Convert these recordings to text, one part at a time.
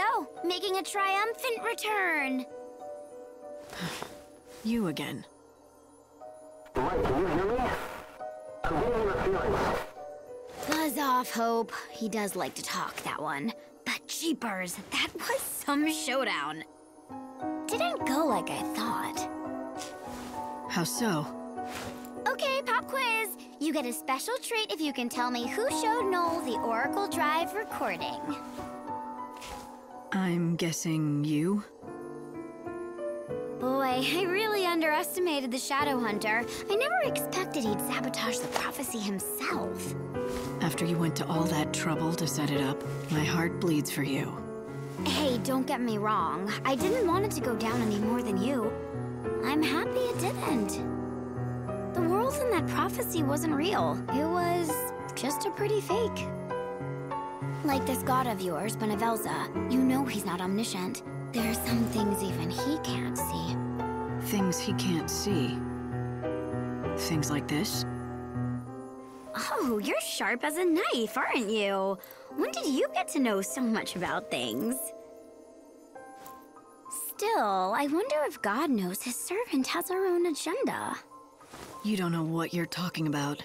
go, making a triumphant return. You again. Light, can you hear me? I'm getting your feelings. Buzz off, Hope. He does like to talk, that one. But jeepers, that was some showdown. Didn't go like I thought. How so? Okay, pop quiz. You get a special treat if you can tell me who showed Noel the Oracle Drive recording. I'm guessing you? Boy, I really underestimated the Shadow Hunter. I never expected he'd sabotage the prophecy himself. After you went to all that trouble to set it up, my heart bleeds for you. Hey, don't get me wrong. I didn't want it to go down any more than you. I'm happy it didn't. The world in that prophecy wasn't real. It was just a pretty fake. Like this god of yours, Benevelza. You know he's not omniscient. There are some things even he can't see. Things he can't see. Things like this? Oh, you're sharp as a knife, aren't you? When did you get to know so much about things? Still, I wonder if God knows his servant has her own agenda. You don't know what you're talking about.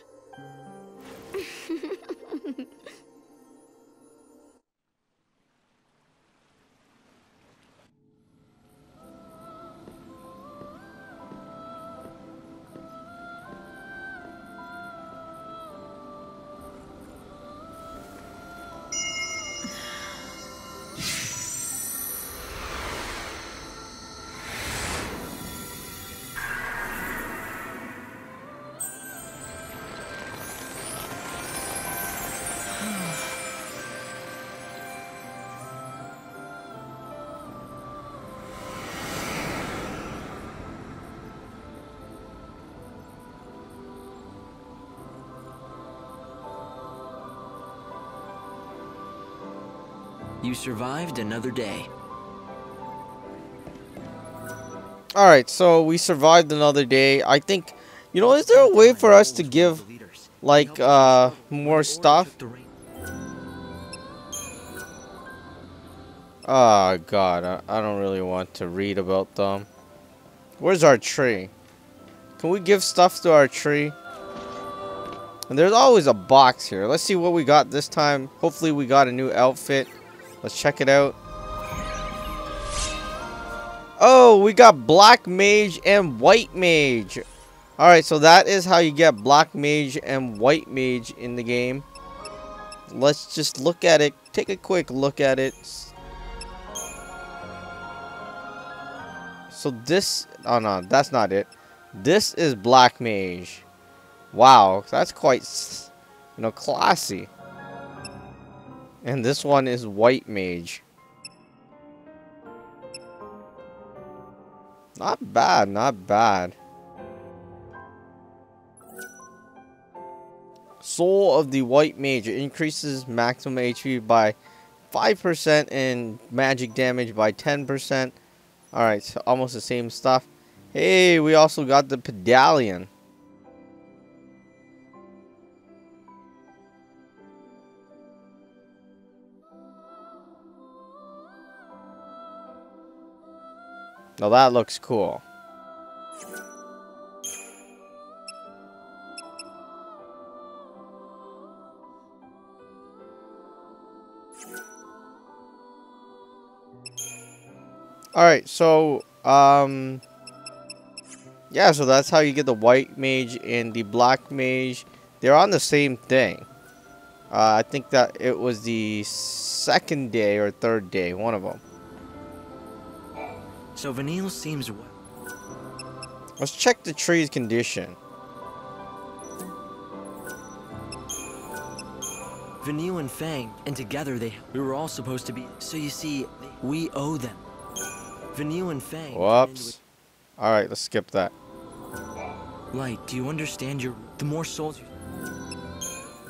You survived another day. Alright, so we survived another day. I think, you know, is there a way for us to give, like, more stuff? Oh, God, I don't really want to read about them. Where's our tree? Can we give stuff to our tree? And there's always a box here. Let's see what we got this time. Hopefully we got a new outfit. Let's check it out. Oh, we got Black Mage and White Mage. Alright, so that is how you get Black Mage and White Mage in the game. Let's just look at it. Take a quick look at it. So this... Oh, no, that's not it. This is Black Mage. Wow, that's quite, you know, classy. And this one is White Mage. Not bad, not bad. Soul of the White Mage. It increases maximum HP by 5% and magic damage by 10%. Alright, so almost the same stuff. Hey, we also got the Pedallion. Now that looks cool. Alright, so, yeah, so that's how you get the White Mage and the Black Mage. They're on the same thing. I think that it was the second day or third day, one of them. So Vanille seems well. Let's check the tree's condition. Vanille and Fang, and together we were all supposed to be. So you see, we owe them. Vanille and Fang. Whoops. Alright, let's skip that. Light, do you understand the more souls you...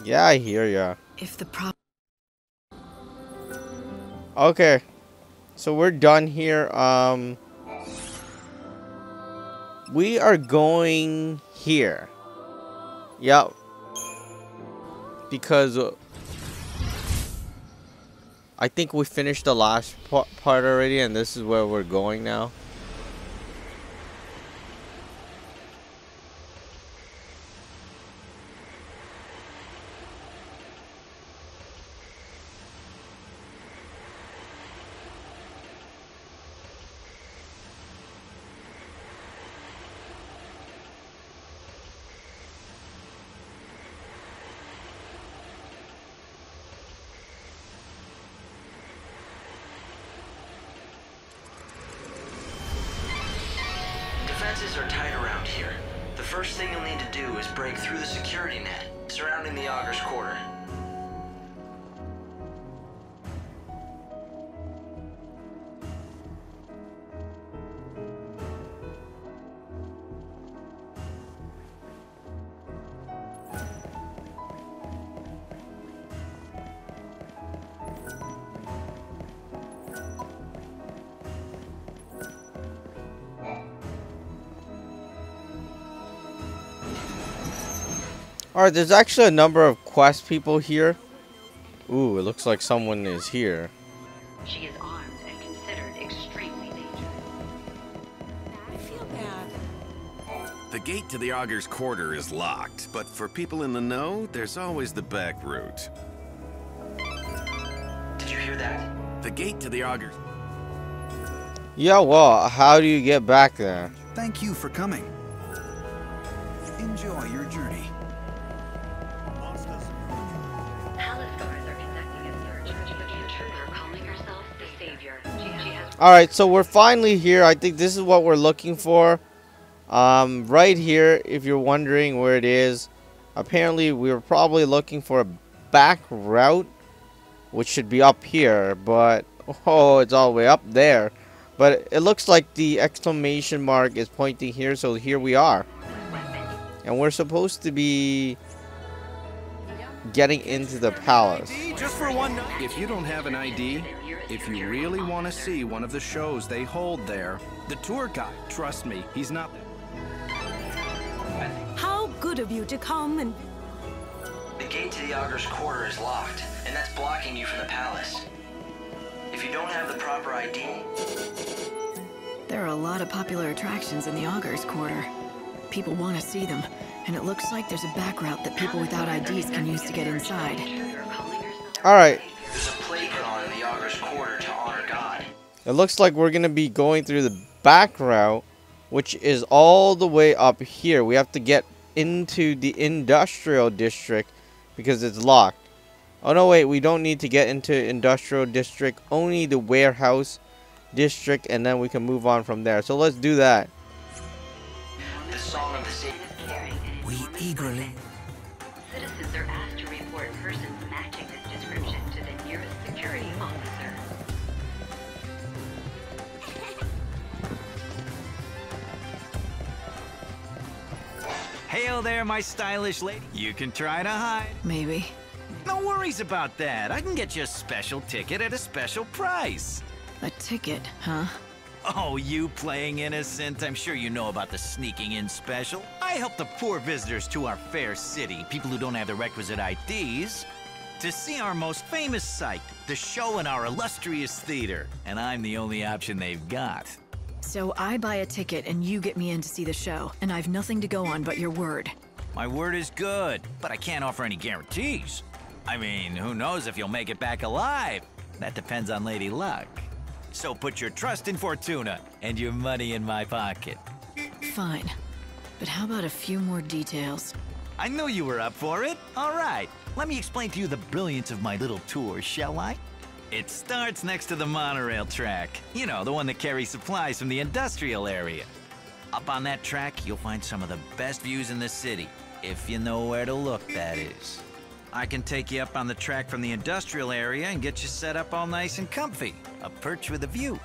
Yeah, I hear ya. If the Okay. So we're done here. We are going here. Yep. Because I think we finished the last part already, and this is where we're going now. Defenses are tight around here. The first thing you'll need to do is break through the security net surrounding the Augurs quarter. Alright, there's actually a number of quest people here. Ooh, it looks like someone is here. She is armed and considered extremely dangerous. I feel bad. The gate to the Augurs quarter is locked, but for people in the know, there's always the back route. Did you hear that? The gate to the Augurs... Yeah, well, how do you get back there? Thank you for coming. Enjoy your journey. Palace guards are conducting a search for the intruder calling herself the Savior. She has Alright, so we're finally here. I think this is what we're looking for. Right here, if you're wondering where it is. Apparently, we were probably looking for a back route, which should be up here, but oh, it's all the way up there. But it looks like the exclamation mark is pointing here, so here we are. And we're supposed to be getting into the palace. Just for one night. If you don't have an ID, if you really want to see one of the shows they hold there, the tour guide, trust me, he's not there. How good of you to come and... The gate to the Augurs quarter is locked, and that's blocking you from the palace. If you don't have the proper ID... There are a lot of popular attractions in the Augurs quarter. People want to see them, and it looks like there's a back route that people without IDs can use to get inside. Alright, There's a plate put on in the Augurs quarter to honor God. it looks like we're going to be going through the back route, which is all the way up here. We have to get into the industrial district because it's locked. Oh no, wait, we don't need to get into industrial district, only the warehouse district, and then we can move on from there. So let's do that. The song of the Savior. We eagerly. Citizens are asked to report persons matching this description to the nearest security officer. Hail there, my stylish lady. You can try to hide. Maybe. No worries about that. I can get you a special ticket at a special price. A ticket, huh? Oh, you playing innocent? I'm sure you know about the sneaking in special. I help the poor visitors to our fair city, people who don't have the requisite IDs, to see our most famous sight, the show in our illustrious theater. And I'm the only option they've got. So I buy a ticket and you get me in to see the show, and I've nothing to go on but your word. My word is good, but I can't offer any guarantees. I mean, who knows if you'll make it back alive? That depends on Lady Luck. So put your trust in Fortuna and your money in my pocket. Fine. But how about a few more details? I knew you were up for it. All right, let me explain to you the brilliance of my little tour, shall I? It starts next to the monorail track. You know, the one that carries supplies from the industrial area. Up on that track, you'll find some of the best views in the city, if you know where to look, that is. I can take you up on the track from the industrial area and get you set up all nice and comfy. A perch with a view.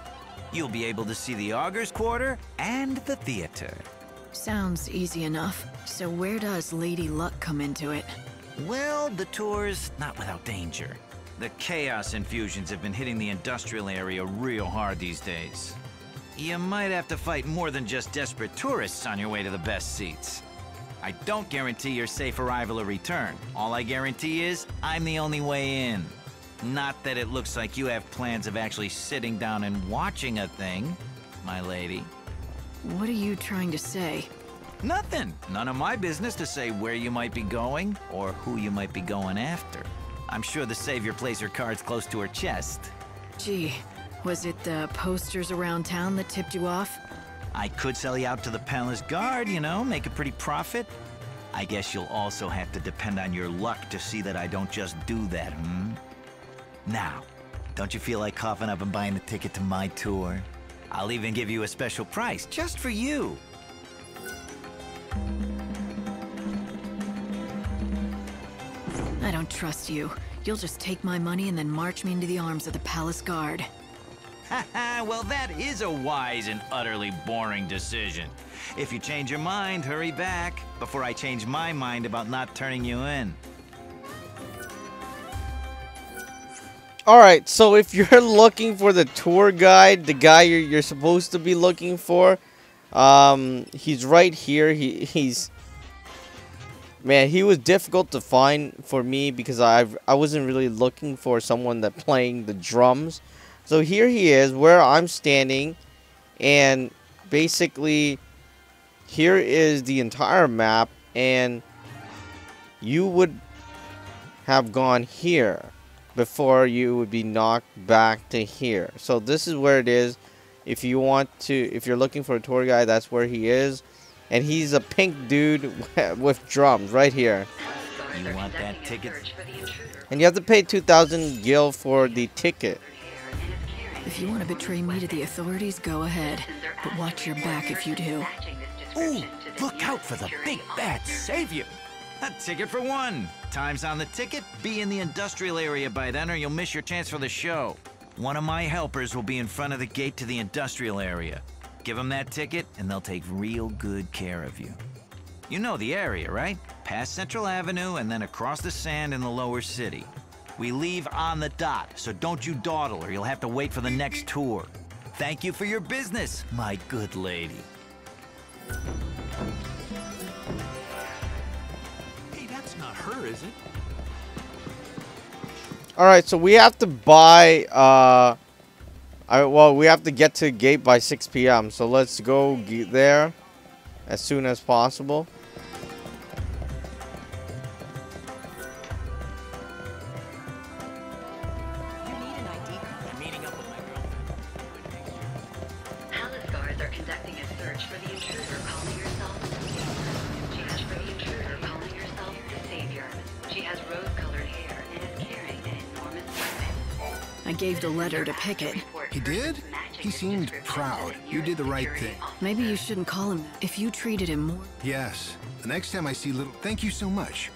You'll be able to see the Augurs quarter and the theater. Sounds easy enough. So where does Lady Luck come into it? Well, the tour's not without danger. The chaos infusions have been hitting the industrial area real hard these days. You might have to fight more than just desperate tourists on your way to the best seats. I don't guarantee your safe arrival or return. All I guarantee is I'm the only way in. Not that it looks like you have plans of actually sitting down and watching a thing, my lady. What are you trying to say? Nothing. None of my business to say where you might be going or who you might be going after. I'm sure the Savior plays her cards close to her chest. Gee, was it the posters around town that tipped you off? I could sell you out to the palace guard, you know, make a pretty profit. I guess you'll also have to depend on your luck to see that I don't just do that, Now, don't you feel like coughing up and buying a ticket to my tour? I'll even give you a special price, just for you. I don't trust you. You'll just take my money and then march me into the arms of the palace guard. Haha, well that is a wise and utterly boring decision. If you change your mind, hurry back before I change my mind about not turning you in. Alright, so if you're looking for the tour guide, the guy you're supposed to be looking for, he's right here. He's... Man, he was difficult to find for me because I wasn't really looking for someone that playing the drums. So here he is, where I'm standing, and basically here is the entire map, and you would have gone here before you would be knocked back to here. So this is where it is. If you want to, if you're looking for a tour guide, that's where he is. And he's a pink dude with drums right here. You want that ticket? And you have to pay 2,000 gil for the ticket. If you want to betray me to the authorities, go ahead. But watch your back if you do. Ooh, look out for the big bad savior. A ticket for one. Time's on the ticket. Be in the industrial area by then or you'll miss your chance for the show. One of my helpers will be in front of the gate to the industrial area. Give them that ticket, and they'll take real good care of you. You know the area, right? Past Central Avenue and then across the sand in the lower city. We leave on the dot, so don't you dawdle or you'll have to wait for the next tour. Thank you for your business, my good lady. Hey, that's not her, is it? Alright, so we have to buy, well, we have to get to the gate by 6 p.m. So let's go there as soon as possible. You need an ID card. I'm meeting up with my girlfriend. Palace guards are conducting a search for the intruder calling herself the Savior. She has rose-colored hair and is carrying an enormous weapon. I gave the letter to Pickett. He did? He seemed proud. You did the right thing. Maybe you shouldn't call him that. If you treated him more... Yes. The next time I see little... Thank you so much.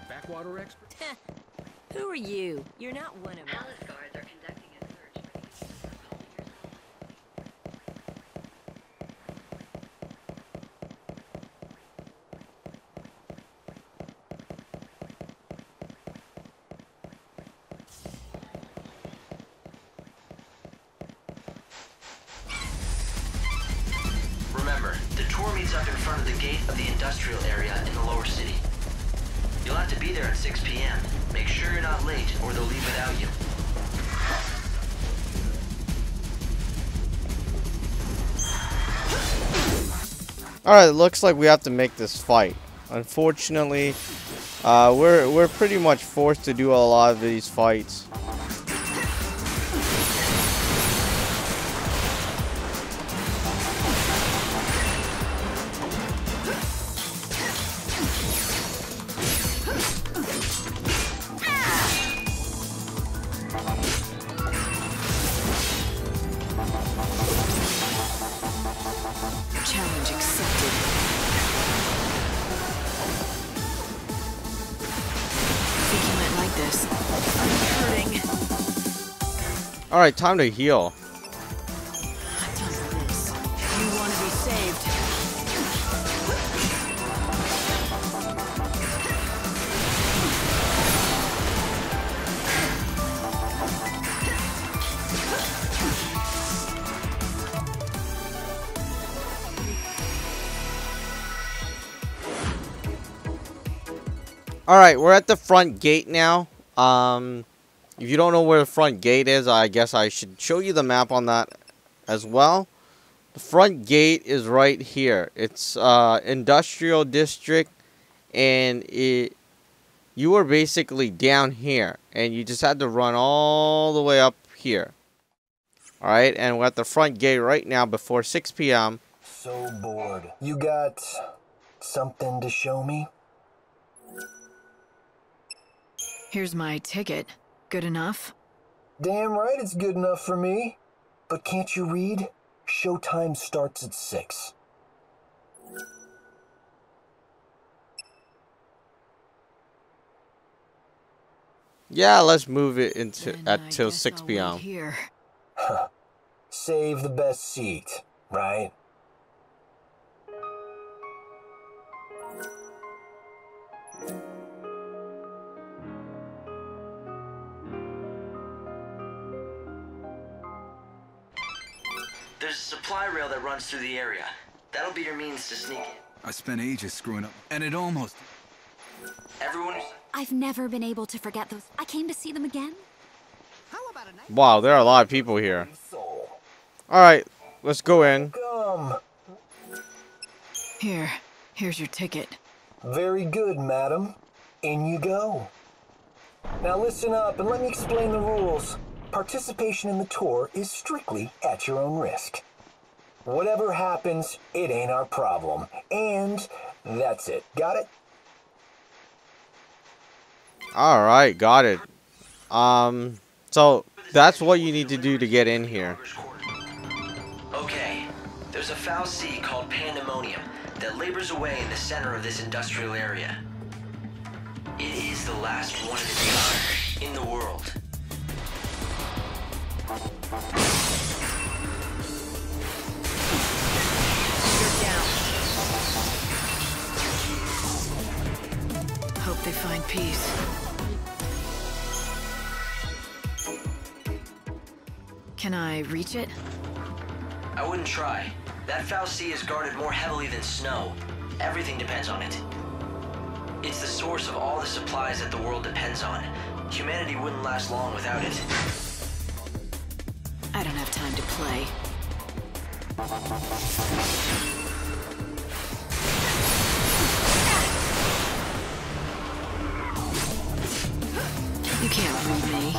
Backwater expert? Who are you? You're not one of us. Palace guards are conducting a search for the intruder calling herself. Remember, the tour meets up in front of the gate of the industrial area in the lower city. You'll have to be there at 6 p.m. Make sure you're not late, or they'll leave without you. Alright, it looks like we have to make this fight. Unfortunately, we're pretty much forced to do a lot of these fights. Challenge accepted. Think you might like this. I'm hurting. Alright, time to heal. Time for this. You want to be saved. Alright, we're at the front gate now. If you don't know where the front gate is, I guess I should show you the map on that as well. The front gate is right here. It's industrial district, and you were basically down here, and you just had to run all the way up here. Alright, and we're at the front gate right now before 6 p.m. So bored. You got something to show me? Here's my ticket. Good enough? Damn right it's good enough for me. But can't you read? Showtime starts at 6. Yeah, let's move it into till 6 p.m. Here. Save the best seat, right? There's a supply rail that runs through the area. That'll be your means to sneak in. I spent ages screwing up, and it almost... Everyone... I've never been able to forget those. I came to see them again. Wow, there are a lot of people here. Alright, let's go in. Here's your ticket. Very good, madam. In you go. Now listen up and let me explain the rules. Participation in the tour is strictly at your own risk. Whatever happens, it ain't our problem. And that's it. Got it? Alright, got it. So that's what you need to do to get in here. Okay, there's a foul sea called Pandemonium that labors away in the center of this industrial area. It is the last one of its kind in the world. Hope they find peace. Can I reach it? I wouldn't try. That foul sea is guarded more heavily than snow. Everything depends on it. It's the source of all the supplies that the world depends on. Humanity wouldn't last long without it. I don't have time to play. You can't read me.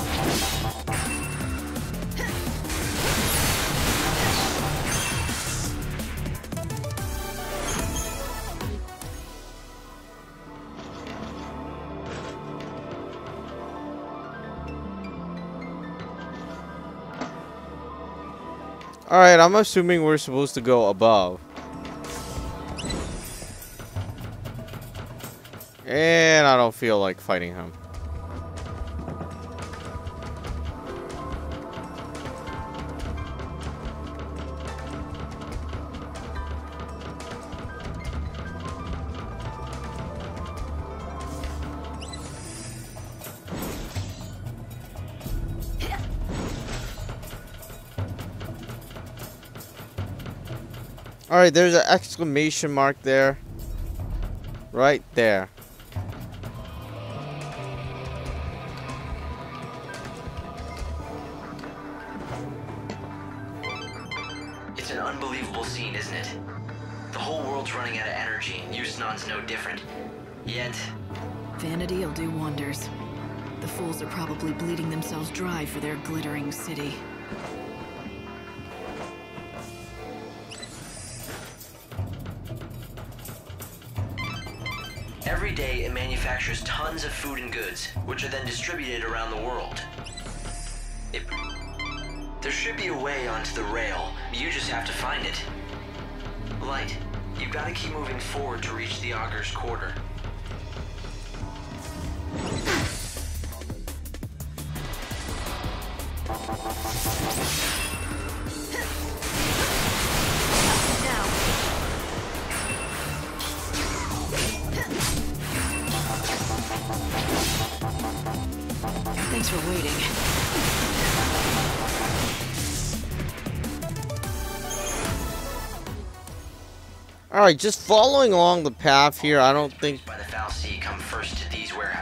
Alright, I'm assuming we're supposed to go above. And I don't feel like fighting him. Alright, there's an exclamation mark there. Right there. It's an unbelievable scene, isn't it? The whole world's running out of energy, and Yusnan's no different. Yet... Vanity'll do wonders. The fools are probably bleeding themselves dry for their glittering city. Every day, it manufactures tons of food and goods, which are then distributed around the world. There should be a way onto the rail. You just have to find it. Light, you've got to keep moving forward to reach the Augurs quarter. Thanks for waiting. Alright, just following along the path here, I don't think... ...by the foul sea come first to these warehouses.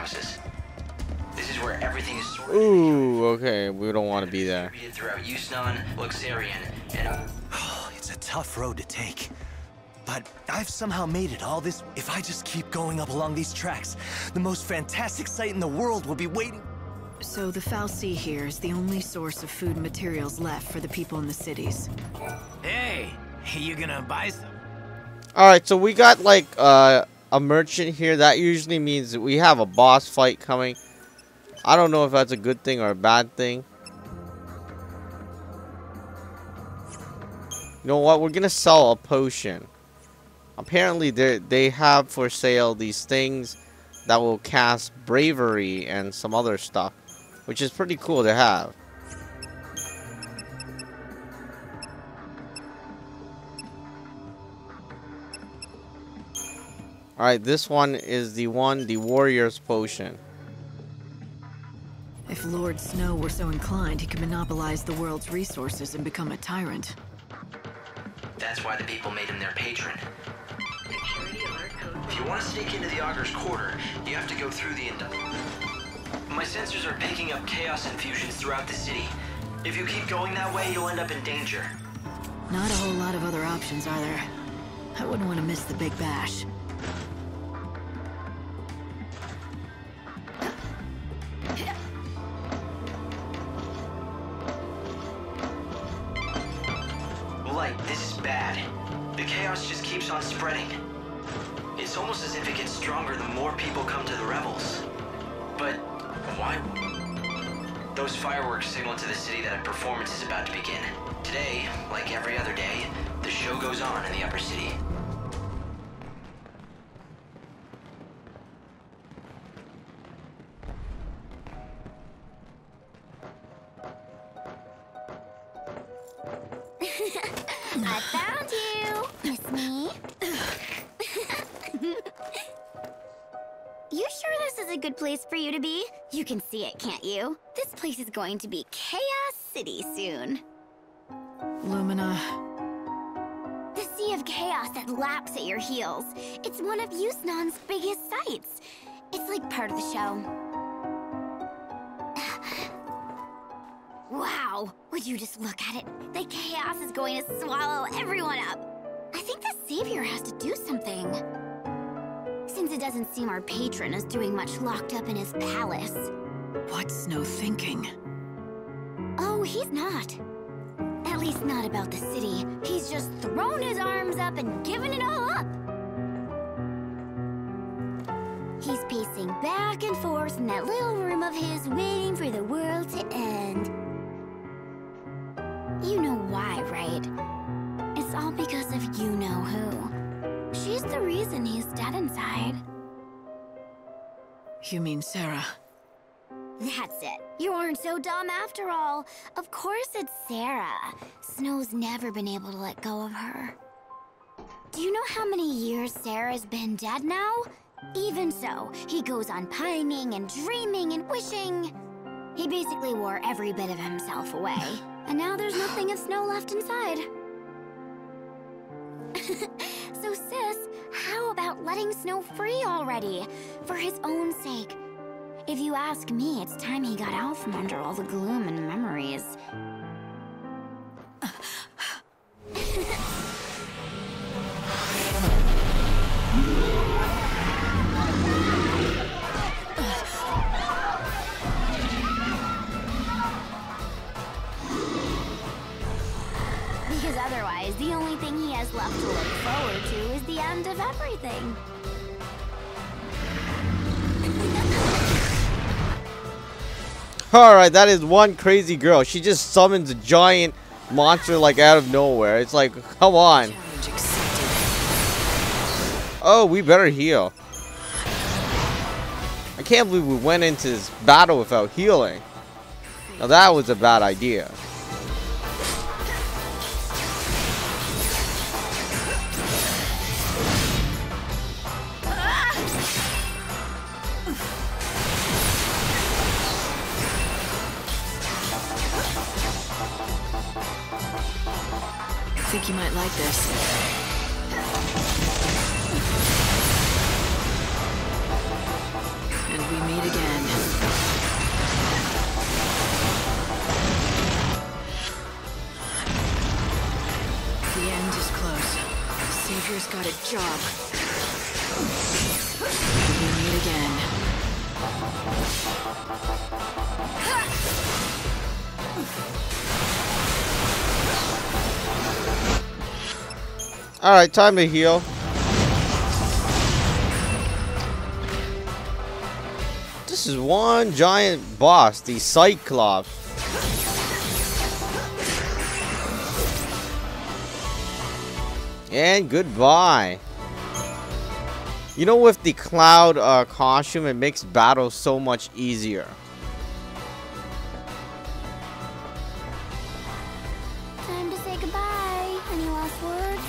Ooh, okay, we don't want to be there. Throughout XIII, Luxarian, and It's a tough road to take. But I've somehow made it all this. If I just keep going up along these tracks, the most fantastic sight in the world will be waiting. So the Foul Sea here is the only source of food and materials left for the people in the cities. Hey, you gonna buy some? Alright, so we got like a merchant here. That usually means that we have a boss fight coming. I don't know if that's a good thing or a bad thing. You know what? We're gonna sell a potion. Apparently they have for sale these things that will cast bravery and some other stuff, which is pretty cool to have. Alright, this one is the warrior's potion. If Lord Snow were so inclined, he could monopolize the world's resources and become a tyrant. that's why the people made him their patron. If you want to sneak into the Augurs quarter, you have to go through the My sensors are picking up chaos infusions throughout the city. If you keep going that way, you'll end up in danger. Not a whole lot of other options, are there? I wouldn't want to miss the big bash. Light, this is bad. The chaos just keeps on spreading. It's almost as if it gets stronger the more people come to the revels. But why? Those fireworks signal to the city that a performance is about to begin. Today, like every other day, the show goes on in the upper city. I found you, Miss Me. You sure this is a good place for you to be? You can see it, can't you? This place is going to be Chaos City soon. Lumina. The Sea of Chaos that laps at your heels. It's one of XIII's biggest sights. It's like part of the show. Wow, would you just look at it? The chaos is going to swallow everyone up. I think the Savior has to do something. Since it doesn't seem our patron is doing much locked up in his palace. What's Snow thinking? Oh, he's not. At least not about the city. He's just thrown his arms up and given it all up. He's pacing back and forth in that little room of his, waiting for the world to end. You know why, right? It's all because of you-know-who. She's the reason he's dead inside. You mean Sarah? That's it. You aren't so dumb after all. Of course it's Sarah. Snow's never been able to let go of her. Do you know how many years Sarah's been dead now? Even so, he goes on pining and dreaming and wishing. He basically wore every bit of himself away. And now there's nothing of Snow left inside. So sis, how about letting Snow free already? For his own sake. If you ask me, it's time he got out from under all the gloom and memories. Because otherwise, the only thing he has left to look forward to is the end of everything. Alright, that is one crazy girl. She just summons a giant monster like out of nowhere. It's like, come on. Oh, we better heal. I can't believe we went into this battle without healing. Now that was a bad idea. I think you might like this. And we meet again. here's got a job. We meet again. Alright, time to heal. This is one giant boss, the Cyclops. And goodbye. You know, with the cloud costume, it makes battle so much easier. Time to say goodbye. Any last words?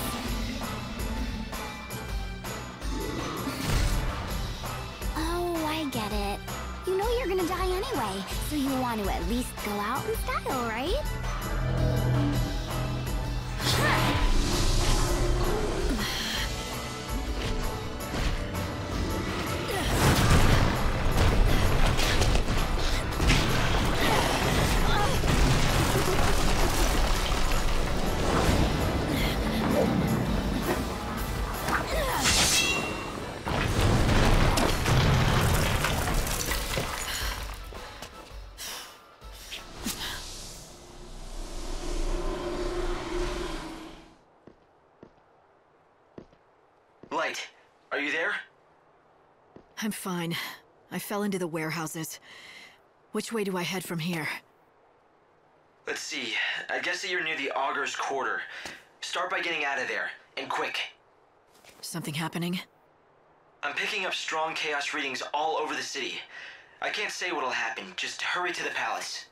Oh, I get it. You know you're gonna die anyway, so you want to at least go out in style, right? Light, are you there? I'm fine. I fell into the warehouses. Which way do I head from here? Let's see. I guess that you're near the Augurs quarter. Start by getting out of there, and quick. Something happening? I'm picking up strong chaos readings all over the city. I can't say what'll happen. Just hurry to the palace.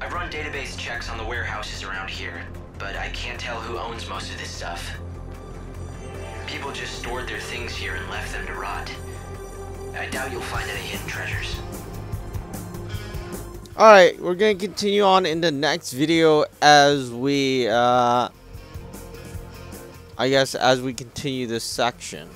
I've run database checks on the warehouses around here, but I can't tell who owns most of this stuff. People just stored their things here and left them to rot. I doubt you'll find any hidden treasures. Alright, we're gonna continue on in the next video as we, I guess, as we continue this section.